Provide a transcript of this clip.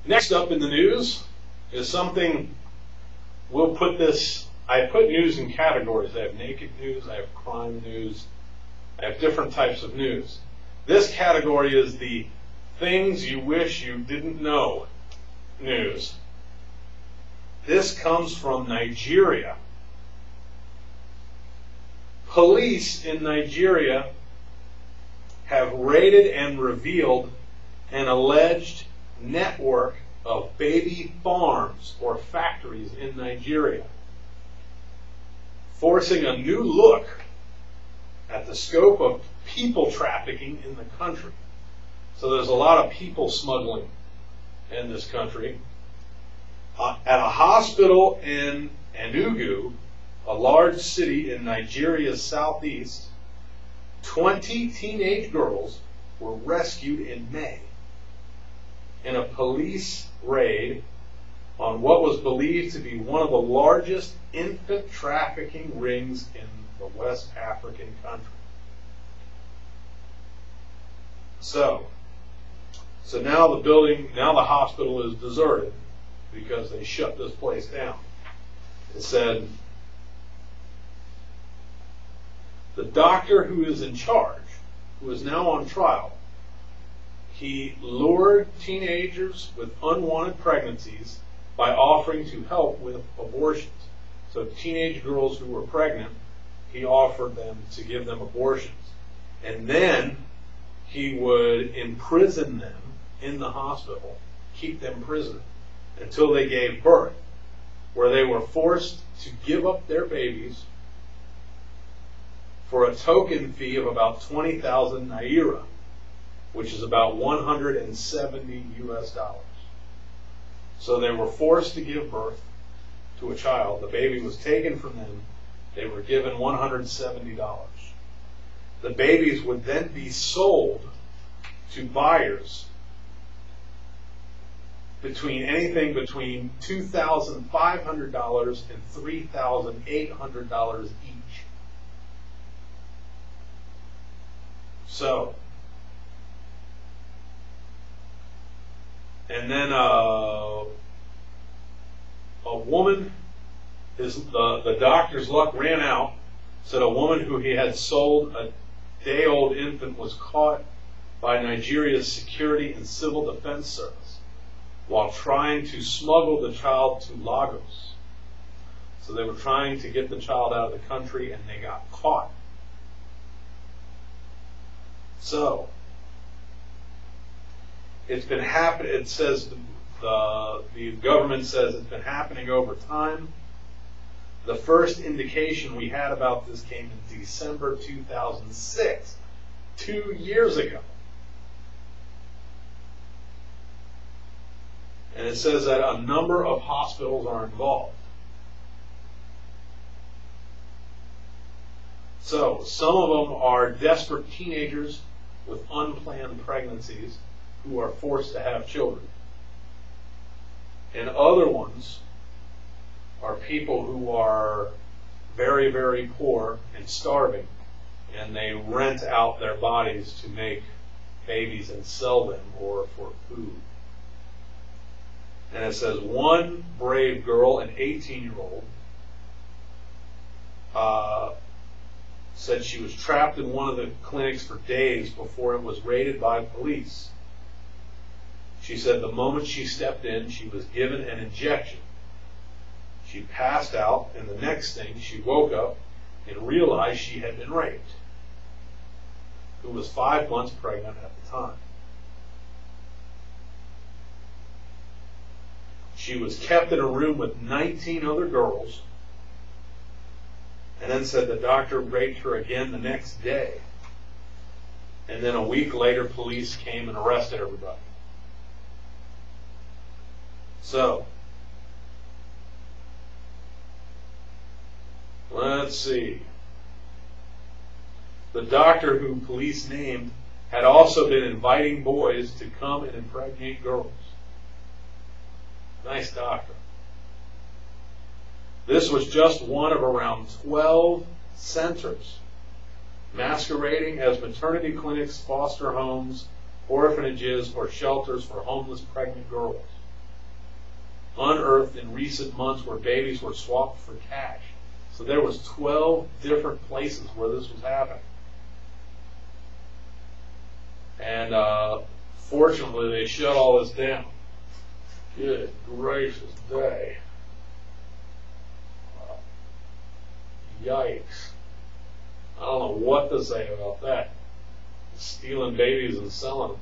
Next up in the news is something, we'll put this, I put news in categories. I have naked news, I have crime news, I have different types of news. This category is the things you wish you didn't know news. This comes from Nigeria. Police in Nigeria have raided and revealed an alleged network of baby farms or factories in Nigeria, forcing a new look at the scope of people trafficking in the country. So there's a lot of people smuggling in this country. At a hospital in Enugu, a large city in Nigeria's southeast, 20 teenage girls were rescued in May in a police raid on what was believed to be one of the largest infant trafficking rings in the West African country. So now the hospital is deserted because they shut this place down. It said, the doctor who is in charge, who is now on trial, he lured teenagers with unwanted pregnancies by offering to help with abortions. So teenage girls who were pregnant, he offered them to give them abortions. And then he would imprison them in the hospital, keep them prisoner until they gave birth, where they were forced to give up their babies for a token fee of about 20,000 naira, which is about 170 US dollars. So they were forced to give birth to a child. The baby was taken from them. They were given $170. The babies would then be sold to buyers anything between $2,500 and $3,800 each. So, and then a woman, the doctor's luck ran out, said a woman who he had sold a day-old infant was caught by Nigeria's Security and Civil Defense Service while trying to smuggle the child to Lagos. So they were trying to get the child out of the country and they got caught. So, it's been happening, it says, the government says it's been happening over time. The first indication we had about this came in December 2006, 2 years ago. And it says that a number of hospitals are involved. So, some of them are desperate teenagers with unplanned pregnancies who are forced to have children. And other ones are people who are very, very poor and starving, and they rent out their bodies to make babies and sell them or for food. And it says one brave girl, an 18-year-old, said she was trapped in one of the clinics for days before it was raided by police. She said the moment she stepped in, she was given an injection. She passed out, and the next thing she woke up and realized she had been raped. Who was 5 months pregnant at the time. She was kept in a room with 19 other girls, and then said the doctor raped her again the next day. And then a week later, police came and arrested everybody. So, let's see. The doctor who police named had also been inviting boys to come and impregnate girls. Nice doctor. This was just one of around 12 centers masquerading as maternity clinics, foster homes, orphanages, or shelters for homeless pregnant girls. unearthed in recent months where babies were swapped for cash. So there was 12 different places where this was happening. And fortunately, they shut all this down. Good gracious day. Yikes. I don't know what to say about that. Stealing babies and selling them.